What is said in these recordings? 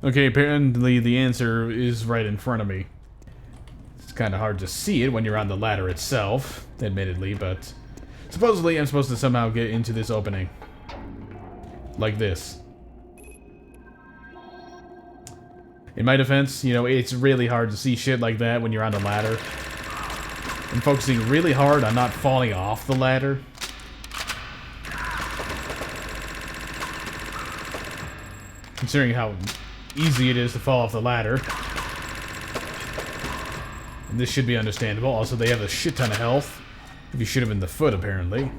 Okay, apparently the answer is right in front of me. It's kind of hard to see it when you're on the ladder itself, admittedly, but supposedly I'm supposed to somehow get into this opening. Like this. In my defense, you know, it's really hard to see shit like that when you're on the ladder. I'm focusing really hard on not falling off the ladder. Considering how easy it is to fall off the ladder. And this should be understandable. Also, they have a shit ton of health. If you shoot them in the foot, apparently.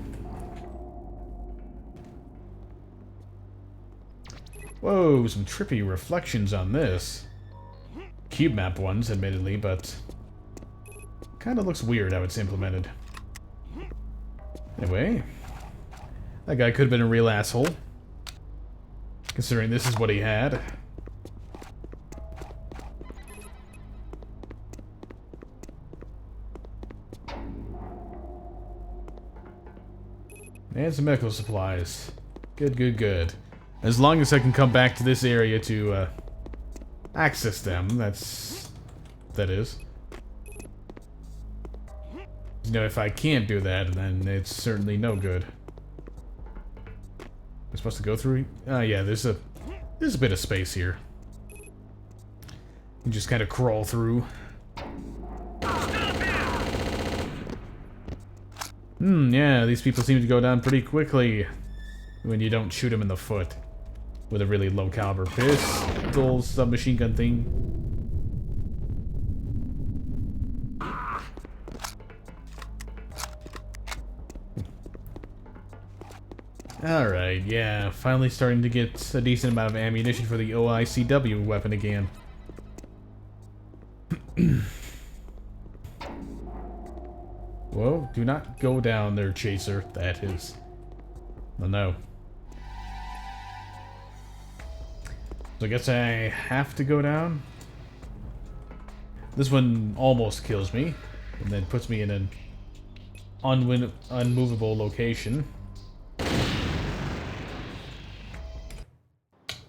Whoa, some trippy reflections on this. Cube map ones, admittedly, but kind of looks weird how it's implemented. Anyway, that guy could have been a real asshole, considering this is what he had. And some medical supplies. Good, good, good. As long as I can come back to this area to access them, that is. You know, if I can't do that, then it's certainly no good. I'm supposed to go through? Yeah, there's a bit of space here. You just kind of crawl through. Yeah, these people seem to go down pretty quickly when you don't shoot them in the foot with a really low caliber pistol submachine gun thing. Alright, yeah, finally starting to get a decent amount of ammunition for the OICW weapon again. Whoa, do not go down there, Chaser. That is... Oh, no. So I guess I have to go down? This one almost kills me, and then puts me in an unmovable location.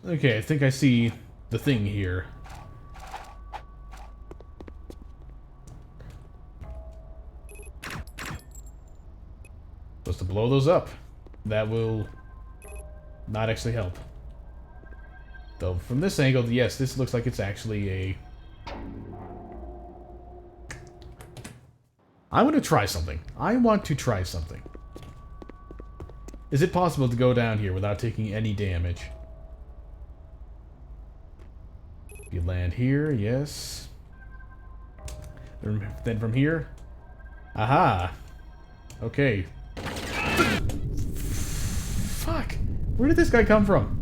Okay, I think I see the thing here. Supposed to blow those up. That will not actually help. Though, from this angle, yes, this looks like it's actually a... I want to try something. I want to try something. Is it possible to go down here without taking any damage? You land here, yes. Then from here? Aha! Okay. Fuck! Where did this guy come from?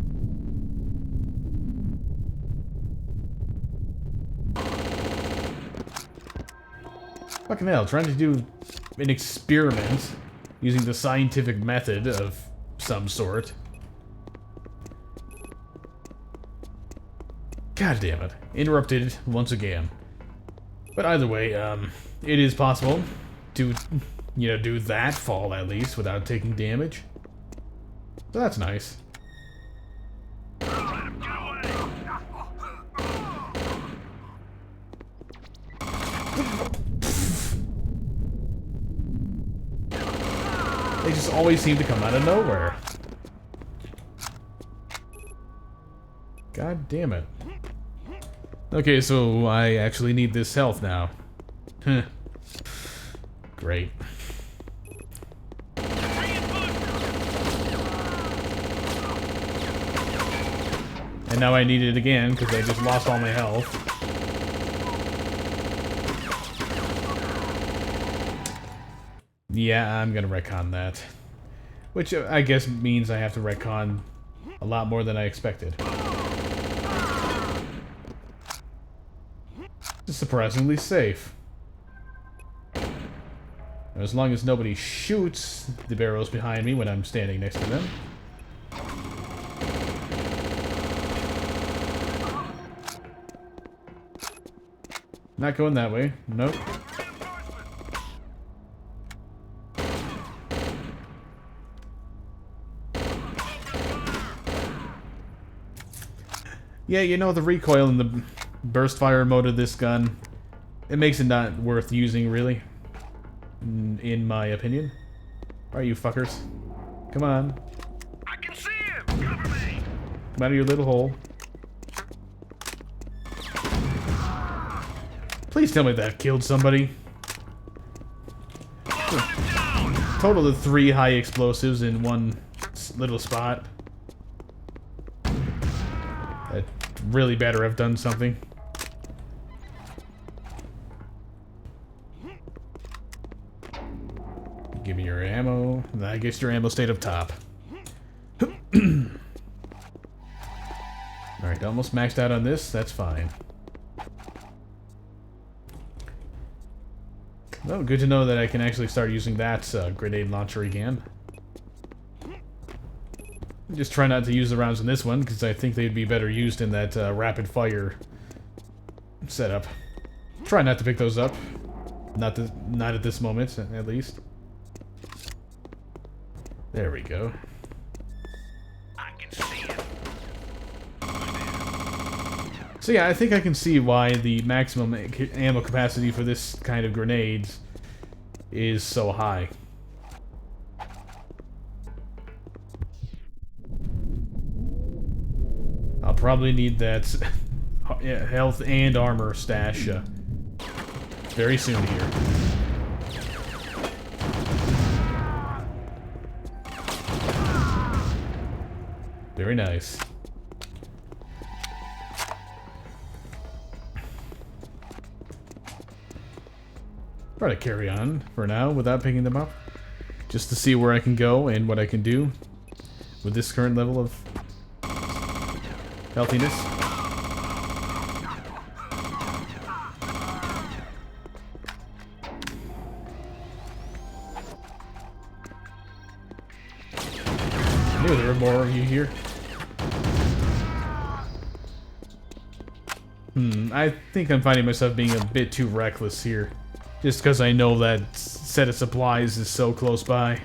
Fucking hell, trying to do an experiment using the scientific method of some sort. God damn it. Interrupted once again. But either way, it is possible to, you know, do that fall at least without taking damage. So that's nice. They just always seem to come out of nowhere. God damn it. Okay, so I actually need this health now. Huh. Great. And now I need it again, because I just lost all my health. Yeah, I'm gonna retcon that. Which I guess means I have to retcon a lot more than I expected. It's surprisingly safe. As long as nobody shoots the barrels behind me when I'm standing next to them. Not going that way. Nope. Yeah, you know, the recoil and the burst fire mode of this gun, it makes it not worth using, really. In my opinion. Where are you fuckers? Come on. I can see him! Cover me! Come out of your little hole. Please tell me that killed somebody. Total of 3 high explosives in one little spot. That really better have done something. Give me your ammo. I guess your ammo stayed up top. Alright, almost maxed out on this. That's fine. Well, good to know that I can actually start using that grenade launcher again. Just try not to use the rounds in this one, because I think they'd be better used in that rapid fire setup. Try not to pick those up. Not at this moment, at least. There we go. I can see him. So yeah, I think I can see why the maximum ammo capacity for this kind of grenades is so high. I'll probably need that health and armor stash very soon here. Very nice. Try to carry on for now without picking them up, just to see where I can go and what I can do with this current level of healthiness. I knew there were more of you here. I think I'm finding myself being a bit too reckless here. Just because I know that set of supplies is so close by.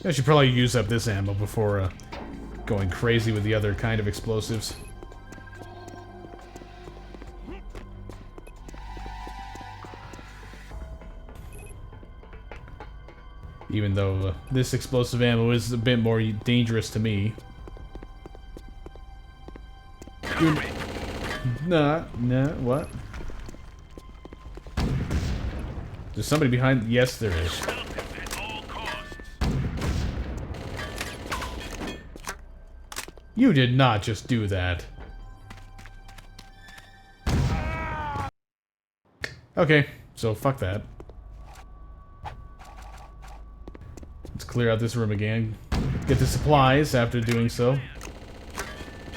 I should probably use up this ammo before going crazy with the other kind of explosives. Even though this explosive ammo is a bit more dangerous to me. Nah, what? There's somebody behind? Yes, there is. You did not just do that. Okay, so fuck that. Let's clear out this room again. Get the supplies after doing so.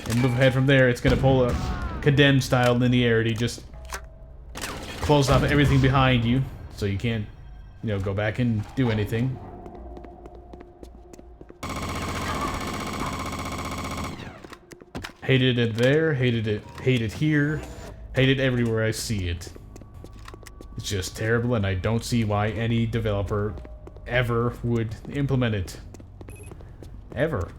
And move ahead from there. It's gonna pull a condemned style linearity, just close off everything behind you, so you can't, you know, go back and do anything. Hated it there, hate it here, hate it everywhere I see it. It's just terrible, and I don't see why any developer ever would implement it. Ever.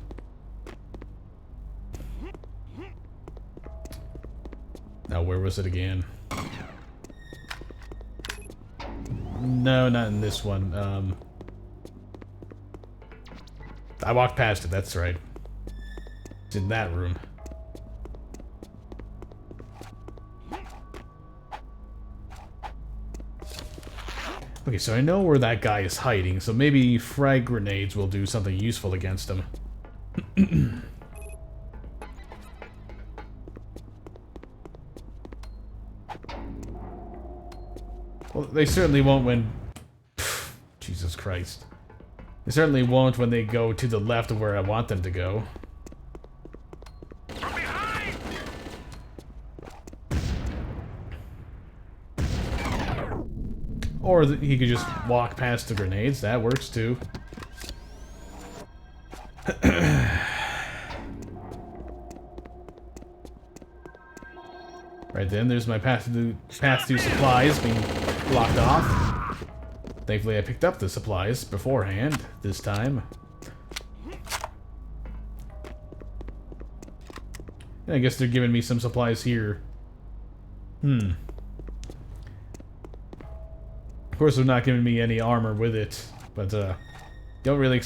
Now, where was it again? No, not in this one. I walked past it, that's right. It's in that room. Okay, so I know where that guy is hiding, so maybe frag grenades will do something useful against him. Well, they certainly won't when... Jesus Christ. They certainly won't when they go to the left of where I want them to go. Or he could just walk past the grenades. That works too. Right then, there's my path through supplies being blocked off. Thankfully I picked up the supplies beforehand this time. I guess they're giving me some supplies here. Of course they're not giving me any armor with it, but don't really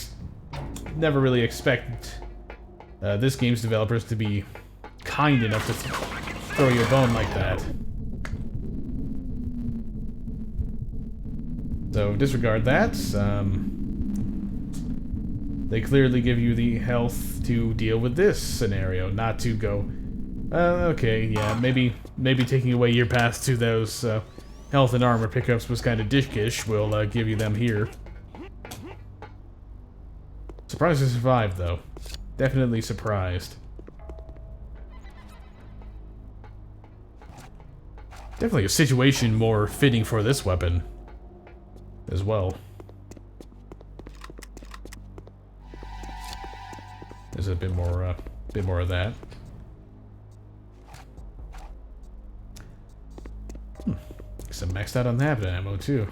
never really expect this game's developers to be kind enough to throw you a bone like that. So disregard that. They clearly give you the health to deal with this scenario, not to go, okay, yeah, maybe taking away your path to those health and armor pickups was kind of dickish. We'll give you them here. Surprised I survived, though. Definitely surprised. Definitely a situation more fitting for this weapon as well. There's a bit more of that. Guess I'm maxed out on that ammo too.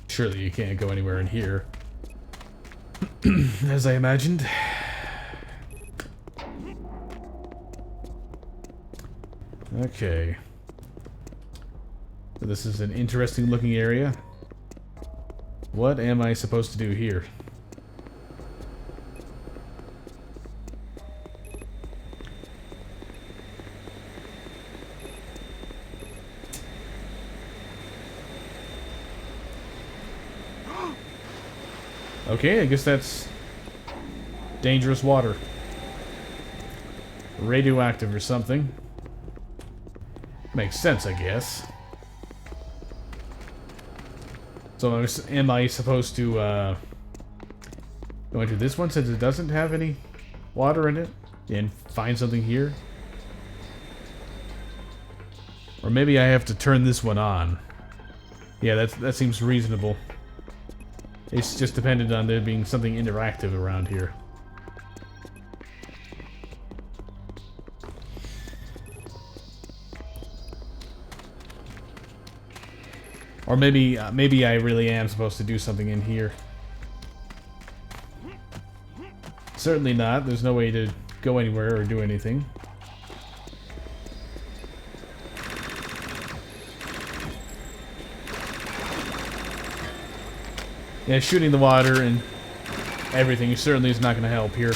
Surely you can't go anywhere in here, as I imagined. Okay. So this is an interesting looking area. What am I supposed to do here? Okay, I guess that's dangerous water. Radioactive or something. Makes sense, I guess. So am I supposed to go into this one since it doesn't have any water in it and find something here? Or maybe I have to turn this one on. Yeah, that seems reasonable. It's just dependent on there being something interactive around here. Or maybe I really am supposed to do something in here. Certainly not. There's no way to go anywhere or do anything. Yeah, shooting the water and everything certainly is not going to help here.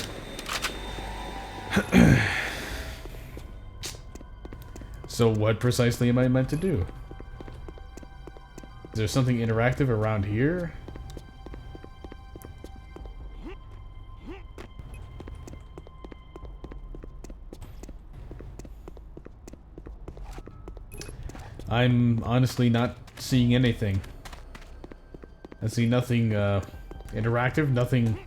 So what precisely am I meant to do? Is there something interactive around here? I'm honestly not seeing anything. I see nothing interactive, nothing...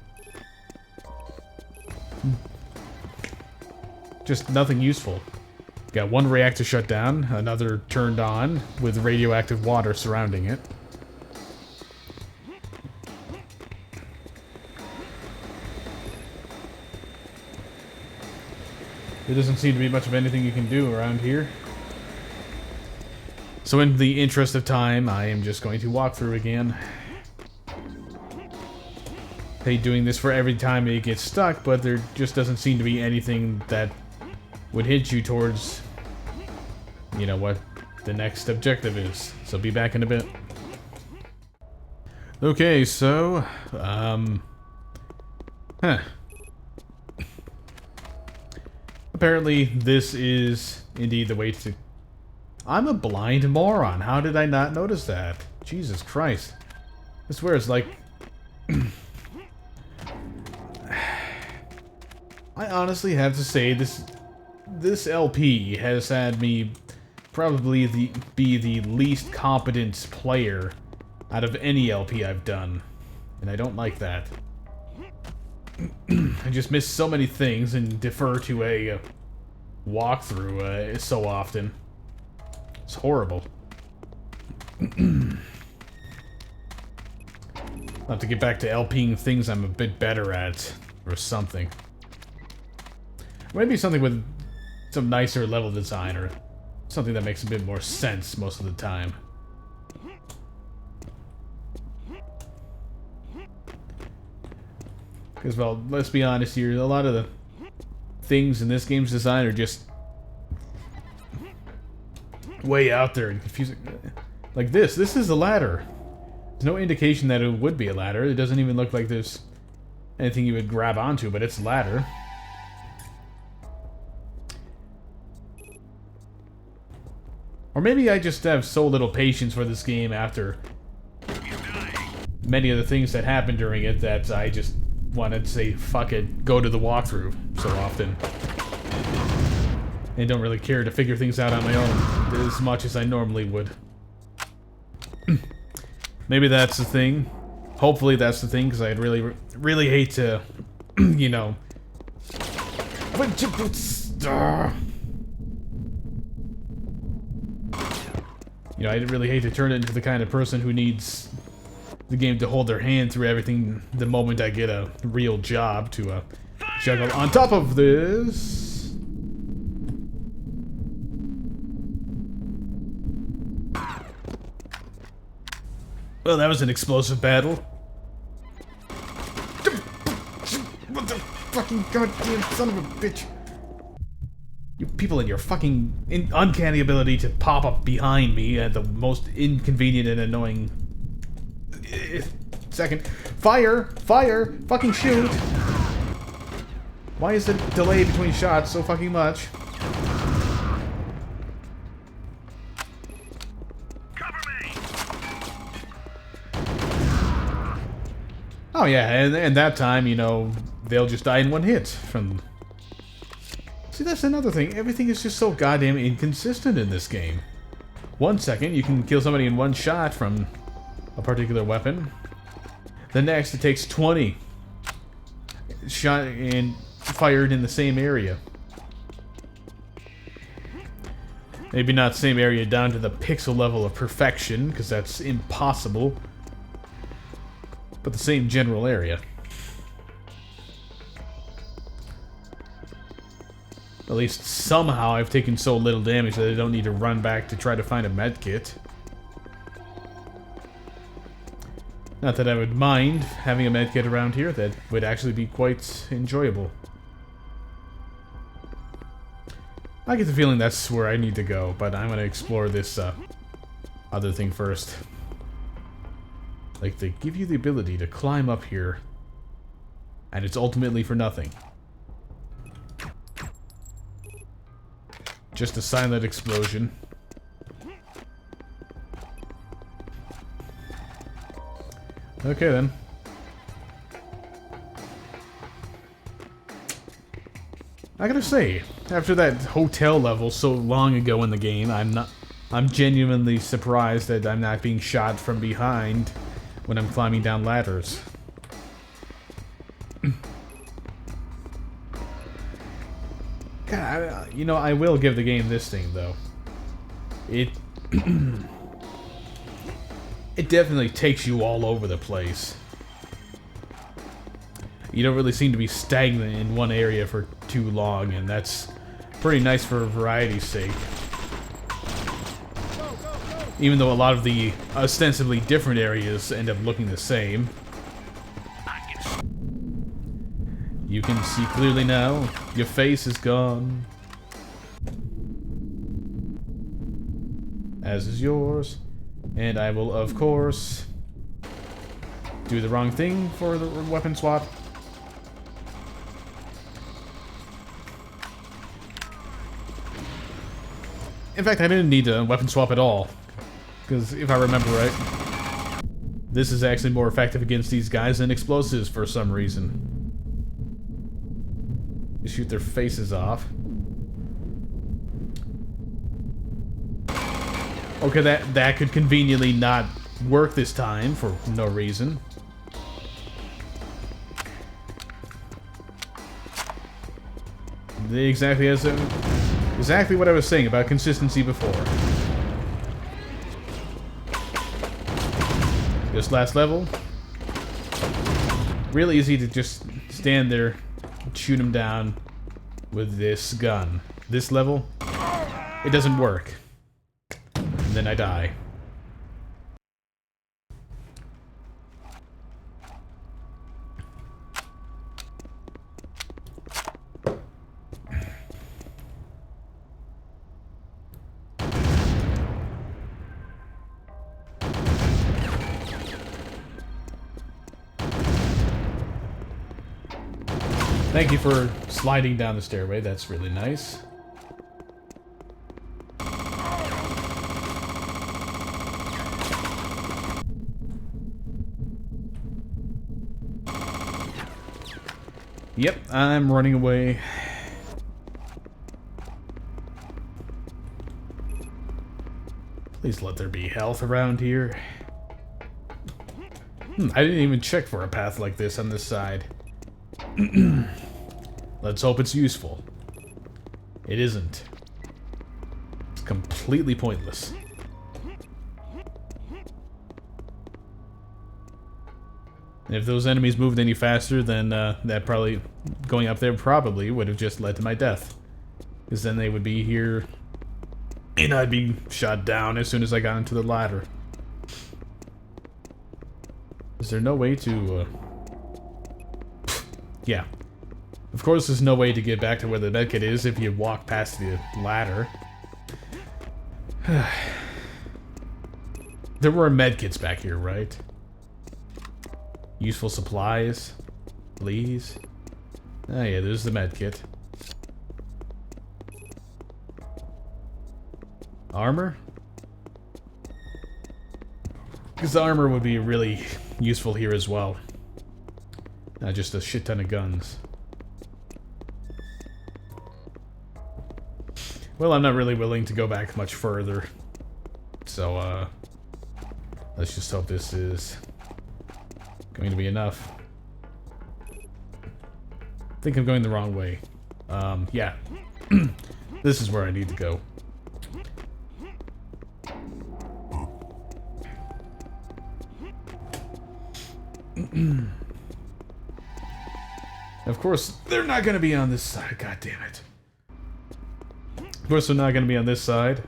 just nothing useful. Got one reactor shut down, another turned on, with radioactive water surrounding it. There doesn't seem to be much of anything you can do around here. So in the interest of time, I am just going to walk through again. I hate doing this for every time it gets stuck, but there just doesn't seem to be anything that would hint you towards, you know, what the next objective is. So be back in a bit. Okay, so, apparently this is indeed the way to... I'm a blind moron. How did I not notice that? Jesus Christ. I swear it's like... I honestly have to say this LP has had me probably be the least competent player out of any LP I've done, and I don't like that. I just miss so many things and defer to a walkthrough so often. It's horrible. I'll have to get back to LPing things I'm a bit better at, or something. Maybe something with some nicer level design or something that makes a bit more sense most of the time. Because, well, let's be honest here, a lot of the things in this game's design are just way out there and confusing. Like this is a ladder. There's no indication that it would be a ladder. It doesn't even look like there's anything you would grab onto, but it's a ladder. Or maybe I just have so little patience for this game after many of the things that happened during it that I just wanted to say, fuck it, go to the walkthrough so often. And don't really care to figure things out on my own as much as I normally would. Maybe that's the thing. Hopefully that's the thing, because I'd really hate to, you know... You know, I'd really hate to turn it into the kind of person who needs the game to hold their hand through everything the moment I get a real job to juggle on top of this. Well, that was an explosive battle. What the fucking goddamn son of a bitch. You people and your fucking uncanny ability to pop up behind me at the most inconvenient and annoying second. Fire! Fire! Fucking shoot! Why is the delay between shots so fucking much? Oh yeah, and that time, you know, they'll just die in one hit from... See, that's another thing. Everything is just so goddamn inconsistent in this game. 1 second, you can kill somebody in one shot from a particular weapon. The next, it takes 20 shot and fired in the same area. Maybe not same area down to the pixel level of perfection, because that's impossible. But the same general area. At least somehow I've taken so little damage that I don't need to run back to try to find a medkit. Not that I would mind having a medkit around here, that would actually be quite enjoyable. I get the feeling that's where I need to go, but I'm gonna explore this other thing first. Like, they give you the ability to climb up here, and it's ultimately for nothing. Just a silent explosion. Okay then. I gotta say, after that hotel level so long ago in the game, I'm genuinely surprised that I'm not being shot from behind when I'm climbing down ladders. God, you know, I will give the game this thing, though. It definitely takes you all over the place. You don't really seem to be stagnant in one area for too long, and that's pretty nice for variety's sake. Even though a lot of the ostensibly different areas end up looking the same. You can see clearly now. Your face is gone. As is yours. And I will, of course, do the wrong thing for the weapon swap. In fact, I didn't need to weapon swap at all. Because if I remember right, this is actually more effective against these guys than explosives for some reason. You shoot their faces off. Okay, that could conveniently not work this time for no reason. Exactly what I was saying about consistency before. This last level, really easy to just stand there, shoot him down with this gun. This level, it doesn't work. And then I die. Thank you for sliding down the stairway, that's really nice. Yep, I'm running away. Please let there be health around here. I didn't even check for a path like this on this side. Let's hope it's useful. It isn't. It's completely pointless. And if those enemies moved any faster, then that probably, going up there probably would have just led to my death. Because then they would be here, and I'd be shot down as soon as I got into the ladder. Is there no way to... Yeah. Of course there's no way to get back to where the medkit is if you walk past the ladder. There were medkits back here, right? Useful supplies, please. Oh yeah, there's the medkit. Armor? Because the armor would be really useful here as well. Not just a shit ton of guns. Well, I'm not really willing to go back much further. So, let's just hope this is going to be enough. I think I'm going the wrong way. Yeah. This is where I need to go. Of course, they're not going to be on this side. God damn it. Of course, they're not going to be on this side.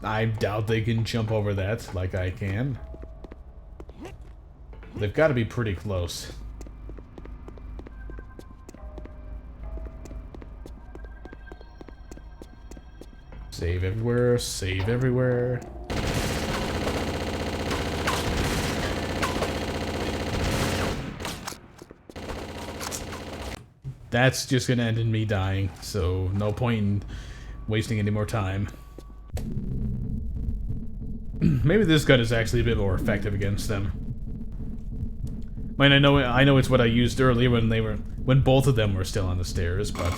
I doubt they can jump over that like I can. They've got to be pretty close. Save everywhere, save everywhere. That's just gonna end in me dying, so no point in wasting any more time. Maybe this gun is actually a bit more effective against them. I mean, I know it's what I used earlier when both of them were still on the stairs, but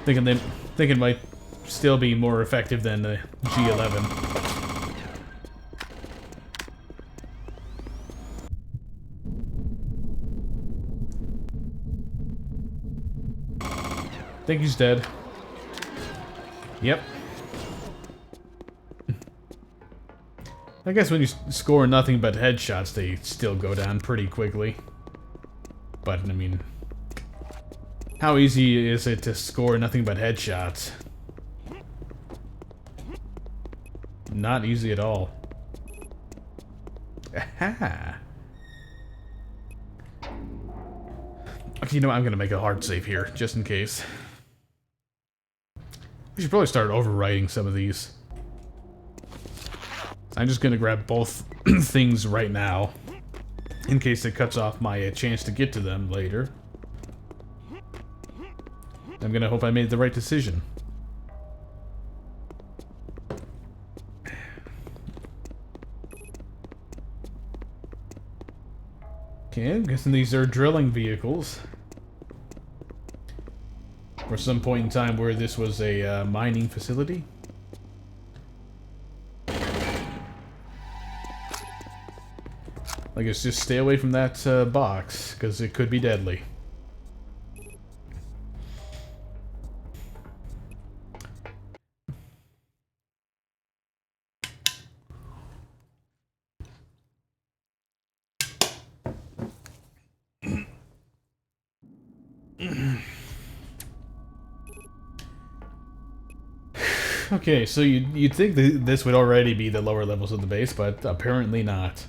thinking it might still be more effective than the G11. I think he's dead. Yep. I guess when you score nothing but headshots, they still go down pretty quickly. But, I mean, how easy is it to score nothing but headshots? Not easy at all. Aha! Okay, you know what? I'm gonna make a hard save here, just in case. We should probably start overwriting some of these. I'm just gonna grab both things right now, in case it cuts off my chance to get to them later. I'm gonna hope I made the right decision. Okay, I'm guessing these are drilling vehicles. For some point in time where this was a mining facility. I guess just stay away from that box, because it could be deadly. Okay, so you'd think this would already be the lower levels of the base, but apparently not.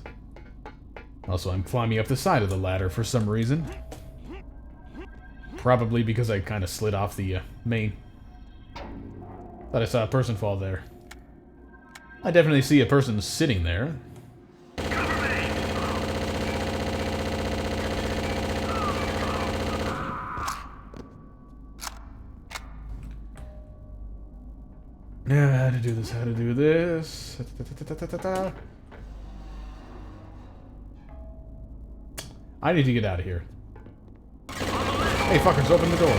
Also, I'm climbing up the side of the ladder for some reason. Probably because I kind of slid off the main. Thought I saw a person fall there. I definitely see a person sitting there. Yeah, how to do this, how to do this. I need to get out of here. Hey, fuckers, open the door.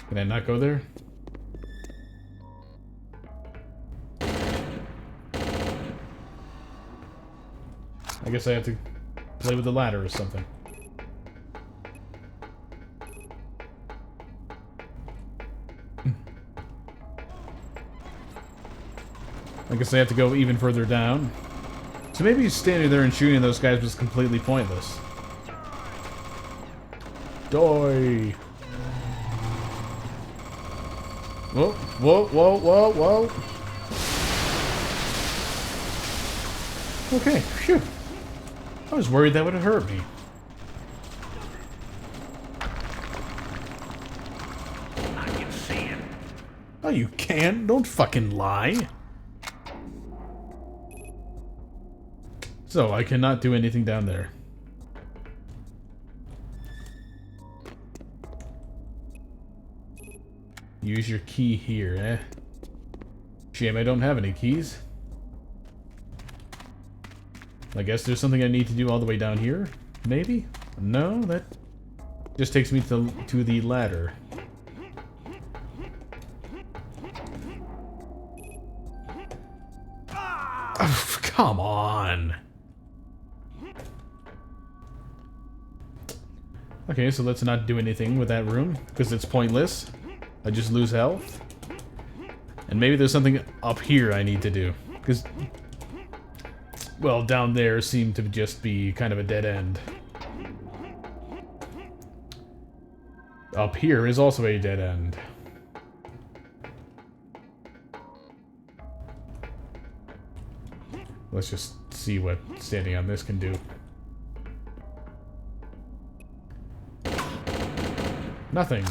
Can I not go there? I guess I have to play with the ladder or something. I guess I have to go even further down. So maybe standing there and shooting those guys was completely pointless. Die! Whoa, whoa, whoa, whoa, whoa! Okay, phew. I was worried that would have hurt me. I can see him. Oh, you can't? Don't fucking lie. So, I cannot do anything down there. Use your key here, eh? Shame I don't have any keys. I guess there's something I need to do all the way down here? Maybe? No, that just takes me to the ladder. Oh, come on! Okay, so let's not do anything with that room, because it's pointless. I just lose health. And maybe there's something up here I need to do. Because, well, down there seemed to just be kind of a dead end. Up here is also a dead end. Let's just see what standing on this can do. Nothing.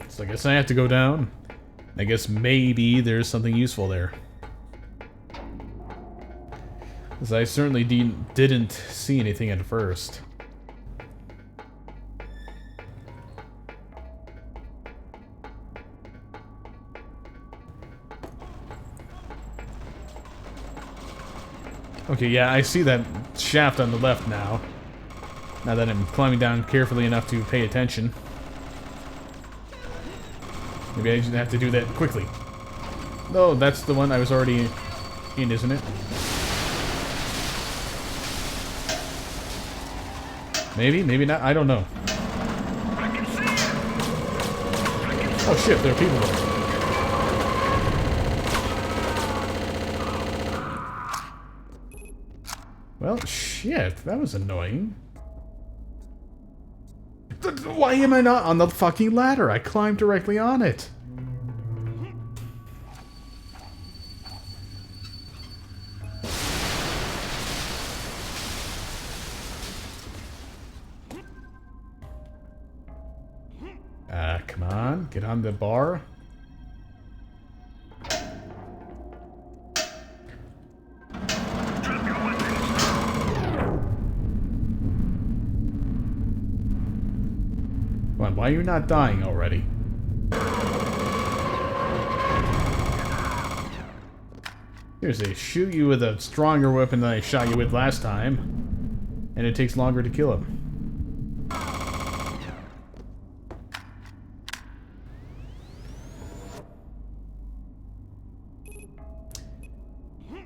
So I guess I have to go down. I guess maybe there's something useful there. Because I certainly didn't see anything at first. Okay, yeah, I see that shaft on the left now. Now that I'm climbing down carefully enough to pay attention. Maybe I just have to do that quickly. No, that's the one I was already in, isn't it? Maybe, maybe not, I don't know. Oh shit, there are people there. Well, shit, that was annoying. Why am I not on the fucking ladder? I climbed directly on it. Come on, get on the bar. Come on, why are you not dying already? Seriously, shoot you with a stronger weapon than I shot you with last time, and it takes longer to kill him.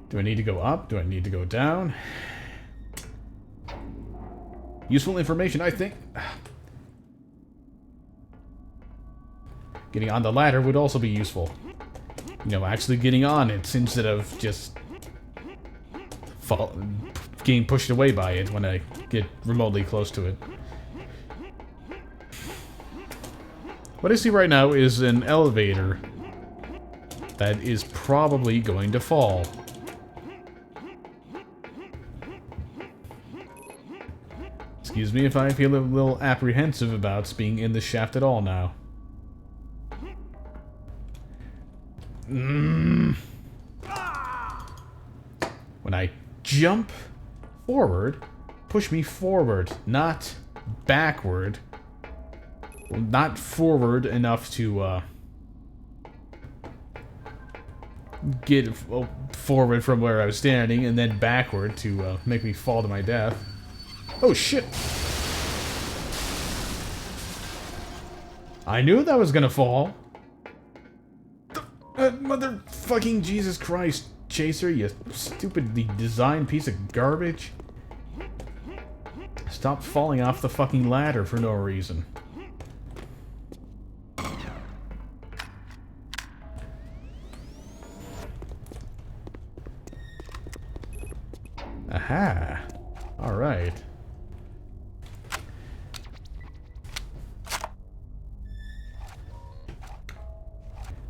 Do I need to go up? Do I need to go down? Useful information, I think. Getting on the ladder would also be useful. You know, actually getting on it instead of just getting pushed away by it when I get remotely close to it. What I see right now is an elevator that is probably going to fall. Excuse me if I feel a little apprehensive about being in the shaft at all now. When I jump forward, push me forward, not backward. Well, not forward enough to get forward from where I was standing, and then backward to make me fall to my death. Oh shit! I knew that was gonna fall. Motherfucking Jesus Christ, Chaser, you stupidly designed piece of garbage. Stop falling off the fucking ladder for no reason. Aha! Alright.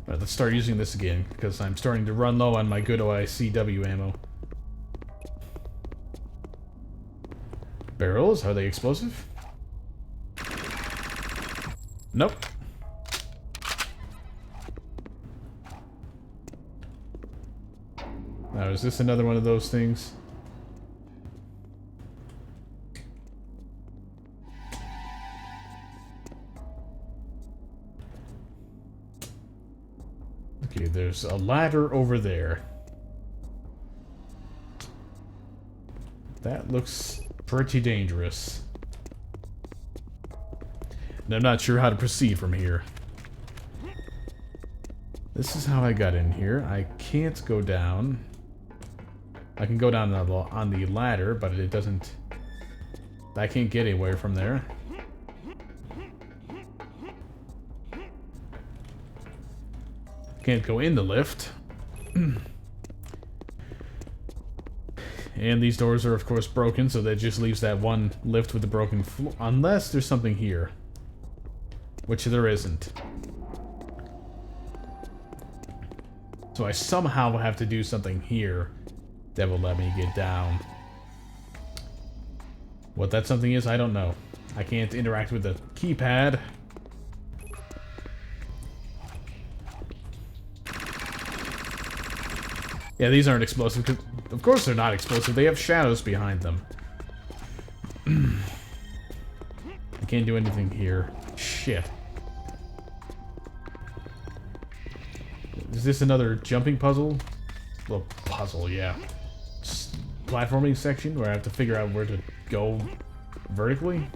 Alright, let's start using this again, because I'm starting to run low on my good OCW ammo. Barrels, are they explosive? Nope. Now, is this another one of those things? Okay, there's a ladder over there. That looks pretty dangerous. And I'm not sure how to proceed from here. This is how I got in here. I can't go down. I can go down on the ladder, but it doesn't... I can't get anywhere from there. Can't go in the lift. And these doors are, of course, broken, so that just leaves that one lift with the broken floor. Unless there's something here. Which there isn't. So I somehow have to do something here that will let me get down. What that something is, I don't know. I can't interact with the keypad. Yeah, these aren't explosive, 'cause of course they're not explosive. They have shadows behind them. I can't do anything here. Shit. Is this another jumping puzzle? Well, puzzle, yeah. Platforming section where I have to figure out where to go vertically?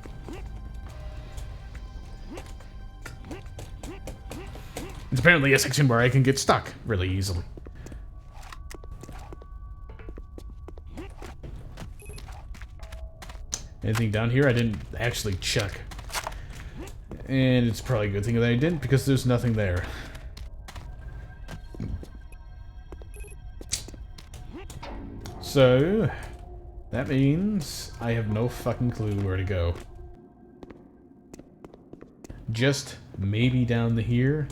It's apparently a section where I can get stuck really easily. Anything down here? I didn't actually check. And it's probably a good thing that I didn't, because there's nothing there. So, that means I have no fucking clue where to go. Just maybe down to here,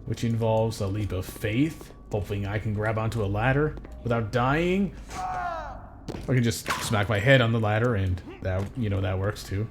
which involves a leap of faith, hoping I can grab onto a ladder without dying. I can just smack my head on the ladder, and that, you know, that works too.